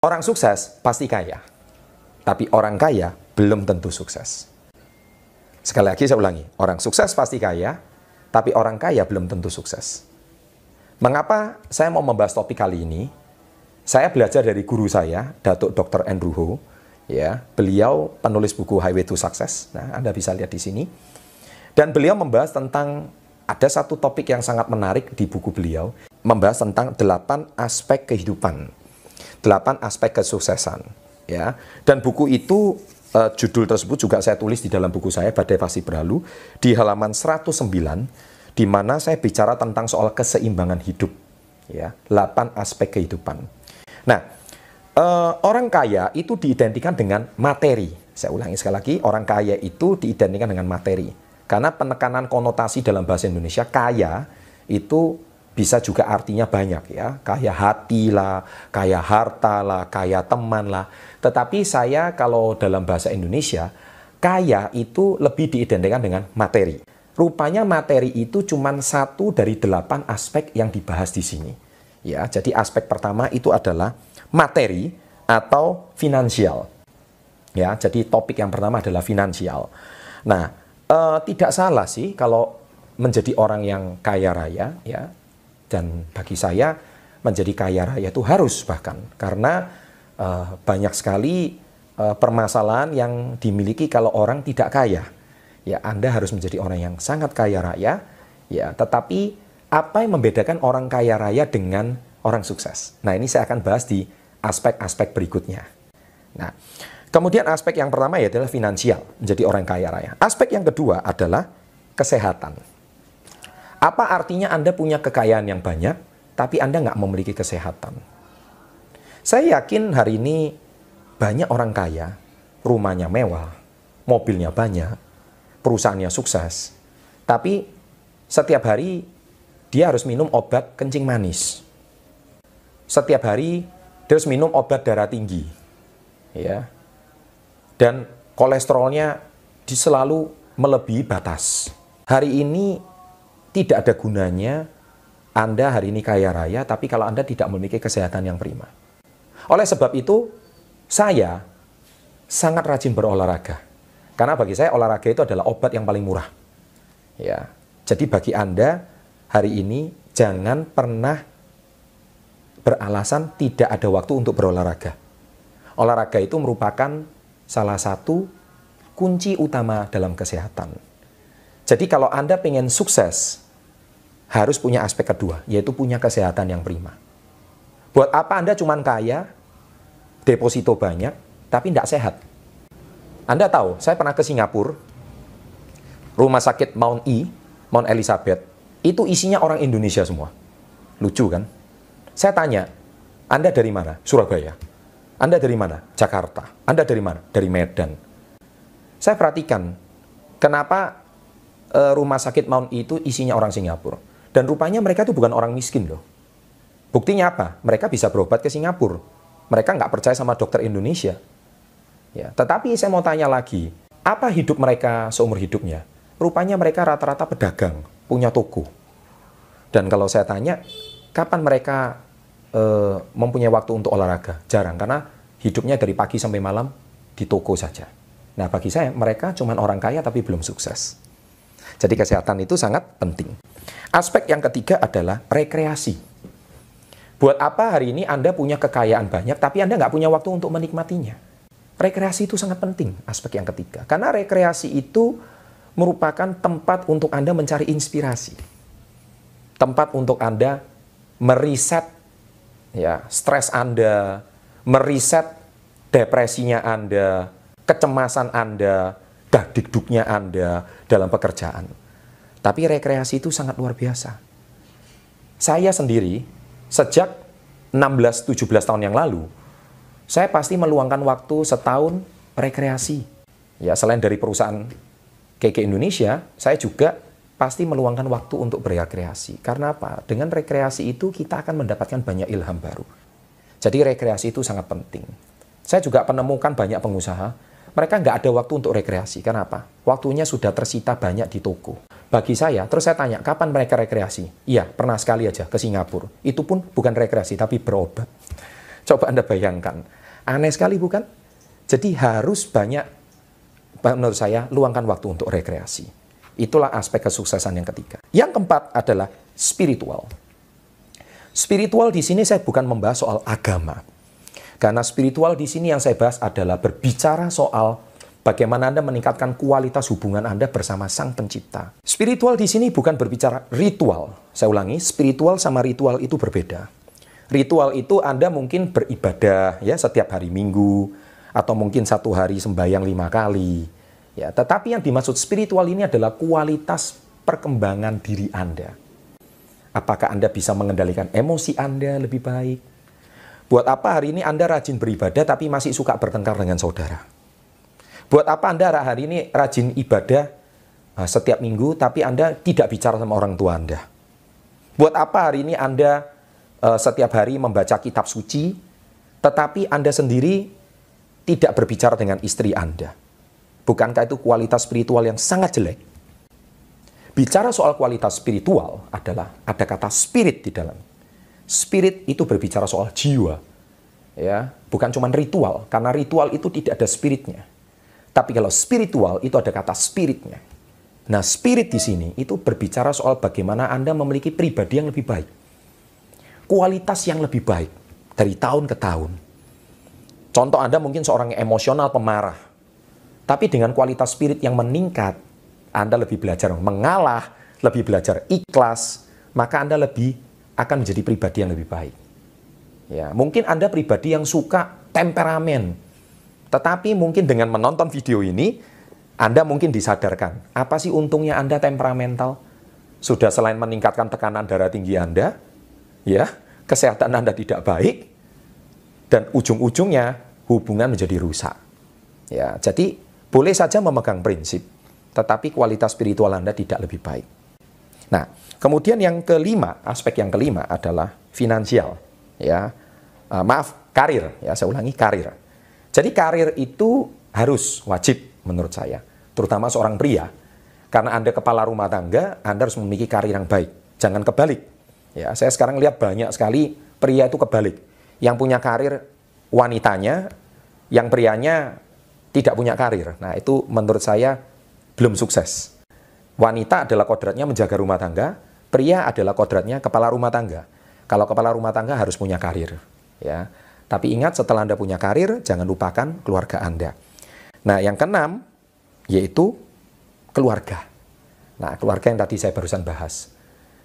Orang sukses pasti kaya, tapi orang kaya belum tentu sukses. Sekali lagi saya ulangi, orang sukses pasti kaya, tapi orang kaya belum tentu sukses. Mengapa saya mau membahas topik kali ini? Saya belajar dari guru saya, Datuk Dr. Andrew Ho. Ya, beliau penulis buku Highway to Success. Nah, Anda bisa lihat di sini. Dan beliau membahas tentang, ada satu topik yang sangat menarik di buku beliau, membahas tentang 8 aspek kehidupan. 8 aspek kesuksesan, ya. Dan buku itu, judul tersebut juga saya tulis di dalam buku saya, Badai Pasti Berlalu, di halaman 109, di mana saya bicara tentang soal keseimbangan hidup, ya. 8 aspek kehidupan. Nah, orang kaya itu diidentikan dengan materi. Saya ulangi sekali lagi, orang kaya itu diidentikan dengan materi. Karena penekanan konotasi dalam bahasa Indonesia, kaya itu bisa juga artinya banyak, ya, kaya hati lah, kaya harta lah, kaya teman lah. Tetapi saya kalau dalam bahasa Indonesia, kaya itu lebih diidentikan dengan materi. Rupanya materi itu cuma 1 dari 8 aspek yang dibahas di sini. Ya, jadi aspek pertama itu adalah materi atau finansial. Ya, jadi topik yang pertama adalah finansial. Nah, tidak salah sih kalau menjadi orang yang kaya raya, ya. Dan bagi saya menjadi kaya raya itu harus bahkan karena banyak sekali permasalahan yang dimiliki kalau orang tidak kaya. Ya, Anda harus menjadi orang yang sangat kaya raya, ya. Tetapi apa yang membedakan orang kaya raya dengan orang sukses? Nah, ini saya akan bahas di aspek-aspek berikutnya. Nah, kemudian aspek yang pertama ya adalah finansial, menjadi orang kaya raya. Aspek yang kedua adalah kesehatan. Apa artinya Anda punya kekayaan yang banyak, tapi Anda nggak memiliki kesehatan? Saya yakin hari ini banyak orang kaya, rumahnya mewah, mobilnya banyak, perusahaannya sukses. Tapi setiap hari dia harus minum obat kencing manis. Setiap hari dia harus minum obat darah tinggi. Ya. Dan kolesterolnya selalu melebihi batas. Hari ini tidak ada gunanya Anda hari ini kaya raya, tapi kalau Anda tidak memiliki kesehatan yang prima. Oleh sebab itu, saya sangat rajin berolahraga. Karena bagi saya olahraga itu adalah obat yang paling murah. Ya, jadi bagi Anda hari ini jangan pernah beralasan tidak ada waktu untuk berolahraga. Olahraga itu merupakan salah satu kunci utama dalam kesehatan. Jadi kalau Anda pengen sukses, harus punya aspek kedua, yaitu punya kesehatan yang prima. Buat apa Anda cuman kaya, deposito banyak, tapi tidak sehat? Anda tahu, saya pernah ke Singapura, rumah sakit Mount Elizabeth, itu isinya orang Indonesia semua. Lucu kan? Saya tanya, Anda dari mana? Surabaya. Anda dari mana? Jakarta. Anda dari mana? Dari Medan. Saya perhatikan, kenapa rumah sakit Mount itu isinya orang Singapura. Dan rupanya mereka itu bukan orang miskin loh. Buktinya apa? Mereka bisa berobat ke Singapura. Mereka nggak percaya sama dokter Indonesia. Ya, tetapi saya mau tanya lagi, apa hidup mereka seumur hidupnya? Rupanya mereka rata-rata pedagang, punya toko. Dan kalau saya tanya, kapan mereka mempunyai waktu untuk olahraga? Jarang, karena hidupnya dari pagi sampai malam di toko saja. Nah, bagi saya, mereka cuma orang kaya tapi belum sukses. Jadi kesehatan itu sangat penting. Aspek yang ketiga adalah rekreasi. Buat apa hari ini Anda punya kekayaan banyak, tapi Anda nggak punya waktu untuk menikmatinya? Rekreasi itu sangat penting, aspek yang ketiga. Karena rekreasi itu merupakan tempat untuk Anda mencari inspirasi. Tempat untuk Anda meriset ya, stres Anda, meriset depresinya Anda, kecemasan Anda, dagdikduknya Anda dalam pekerjaan. Tapi rekreasi itu sangat luar biasa. Saya sendiri, sejak 16-17 tahun yang lalu, saya pasti meluangkan waktu setahun rekreasi. Ya, selain dari perusahaan KK Indonesia, saya juga pasti meluangkan waktu untuk berekreasi. Karena apa? Dengan rekreasi itu kita akan mendapatkan banyak ilham baru. Jadi rekreasi itu sangat penting. Saya juga menemukan banyak pengusaha, mereka nggak ada waktu untuk rekreasi. Kenapa? Waktunya sudah tersita banyak di toko. Bagi saya, terus saya tanya, kapan mereka rekreasi? Iya, pernah sekali aja ke Singapura. Itu pun bukan rekreasi, tapi berobat. Coba Anda bayangkan. Aneh sekali bukan? Jadi harus banyak, menurut saya, luangkan waktu untuk rekreasi. Itulah aspek kesuksesan yang ketiga. Yang keempat adalah spiritual. Spiritual di sini saya bukan membahas soal agama. Karena spiritual di sini yang saya bahas adalah berbicara soal bagaimana Anda meningkatkan kualitas hubungan Anda bersama Sang Pencipta. Spiritual di sini bukan berbicara ritual. Saya ulangi, spiritual sama ritual itu berbeda. Ritual itu Anda mungkin beribadah ya setiap hari Minggu, atau mungkin satu hari sembahyang 5 kali. Ya, tetapi yang dimaksud spiritual ini adalah kualitas perkembangan diri Anda. Apakah Anda bisa mengendalikan emosi Anda lebih baik? Buat apa hari ini Anda rajin beribadah tapi masih suka bertengkar dengan saudara? Buat apa Anda hari ini rajin ibadah setiap minggu tapi Anda tidak bicara sama orang tua Anda? Buat apa hari ini Anda setiap hari membaca kitab suci tetapi Anda sendiri tidak berbicara dengan istri Anda? Bukankah itu kualitas spiritual yang sangat jelek? Bicara soal kualitas spiritual adalah ada kata spirit di dalam. Spirit itu berbicara soal jiwa, ya, bukan cuma ritual, karena ritual itu tidak ada spiritnya. Tapi kalau spiritual itu ada kata spiritnya. Nah, spirit di sini itu berbicara soal bagaimana Anda memiliki pribadi yang lebih baik, kualitas yang lebih baik dari tahun ke tahun. Contoh Anda mungkin seorang yang emosional pemarah, tapi dengan kualitas spirit yang meningkat, Anda lebih belajar mengalah, lebih belajar ikhlas, maka Anda lebih akan menjadi pribadi yang lebih baik. Ya, mungkin Anda pribadi yang suka temperamen, tetapi mungkin dengan menonton video ini, Anda mungkin disadarkan, apa sih untungnya Anda temperamental? Sudah selain meningkatkan tekanan darah tinggi Anda, ya, kesehatan Anda tidak baik, dan ujung-ujungnya hubungan menjadi rusak. Ya, jadi boleh saja memegang prinsip, tetapi kualitas spiritual Anda tidak lebih baik. Nah, kemudian yang kelima, aspek yang kelima adalah finansial, ya. Karir, ya, saya ulangi, karir. Jadi karir itu harus wajib menurut saya, terutama seorang pria. Karena Anda kepala rumah tangga, Anda harus memiliki karir yang baik. Jangan kebalik. Ya, saya sekarang lihat banyak sekali pria itu kebalik. Yang punya karir wanitanya, yang prianya tidak punya karir. Nah, itu menurut saya belum sukses. Wanita adalah kodratnya menjaga rumah tangga, pria adalah kodratnya kepala rumah tangga. Kalau kepala rumah tangga harus punya karir, ya. Tapi ingat, setelah Anda punya karir, jangan lupakan keluarga Anda. Nah, yang keenam yaitu keluarga. Nah, keluarga yang tadi saya barusan bahas.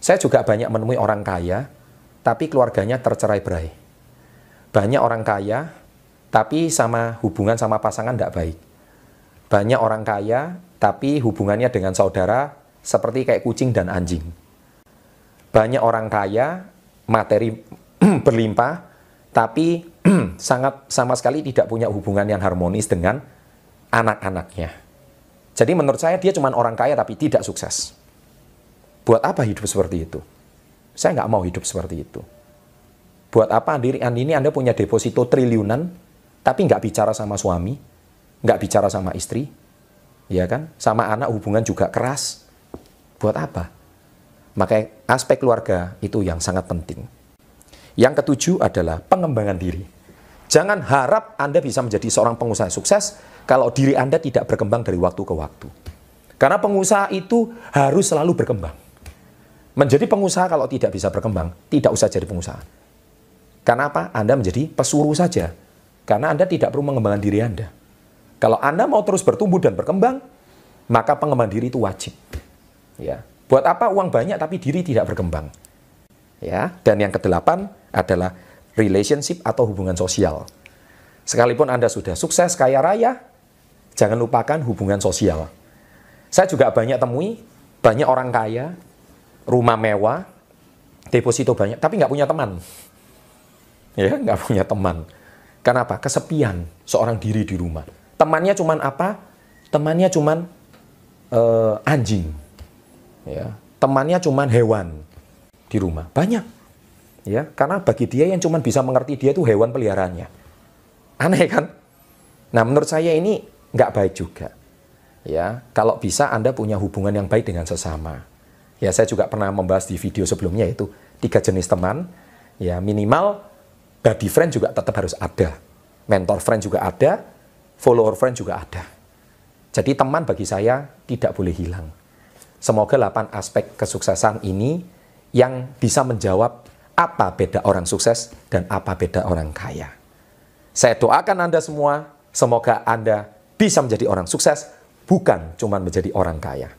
Saya juga banyak menemui orang kaya, tapi keluarganya tercerai-berai. Banyak orang kaya, tapi hubungan sama pasangan tidak baik. Banyak orang kaya, tapi hubungannya dengan saudara seperti kayak kucing dan anjing. Banyak orang kaya, materi berlimpah, tapi sama sekali tidak punya hubungan yang harmonis dengan anak-anaknya. Jadi menurut saya dia cuma orang kaya tapi tidak sukses. Buat apa hidup seperti itu? Saya nggak mau hidup seperti itu. Buat apa ini Anda punya deposito triliunan, tapi nggak bicara sama suami, nggak bicara sama istri, ya kan? Sama anak hubungan juga keras. Buat apa? Makanya aspek keluarga itu yang sangat penting. Yang ketujuh adalah pengembangan diri. Jangan harap Anda bisa menjadi seorang pengusaha sukses kalau diri Anda tidak berkembang dari waktu ke waktu. Karena pengusaha itu harus selalu berkembang. Menjadi pengusaha kalau tidak bisa berkembang, tidak usah jadi pengusaha. Karena apa? Anda menjadi pesuruh saja. Karena Anda tidak perlu mengembangkan diri Anda. Kalau Anda mau terus bertumbuh dan berkembang, maka pengembangan diri itu wajib. Ya. Buat apa uang banyak tapi diri tidak berkembang? Ya. Dan yang kedelapan adalah relationship atau hubungan sosial. Sekalipun Anda sudah sukses, kaya raya, jangan lupakan hubungan sosial. Saya juga banyak temui, banyak orang kaya, rumah mewah, deposito banyak, tapi nggak punya teman. Ya, nggak punya teman. Kenapa? Kesepian seorang diri di rumah. Temannya cuman apa? Temannya cuman anjing. Ya, temannya cuman hewan di rumah. Banyak. Ya, karena bagi dia yang cuman bisa mengerti dia itu hewan peliharaannya. Aneh kan? Nah, menurut saya ini nggak baik juga. Ya, kalau bisa Anda punya hubungan yang baik dengan sesama. Ya, saya juga pernah membahas di video sebelumnya itu 3 jenis teman. Ya, minimal buddy friend juga tetap harus ada. Mentor friend juga ada, follower friend juga ada. Jadi teman bagi saya tidak boleh hilang. Semoga 8 aspek kesuksesan ini yang bisa menjawab apa beda orang sukses dan apa beda orang kaya. Saya doakan Anda semua, semoga Anda bisa menjadi orang sukses, bukan cuma menjadi orang kaya.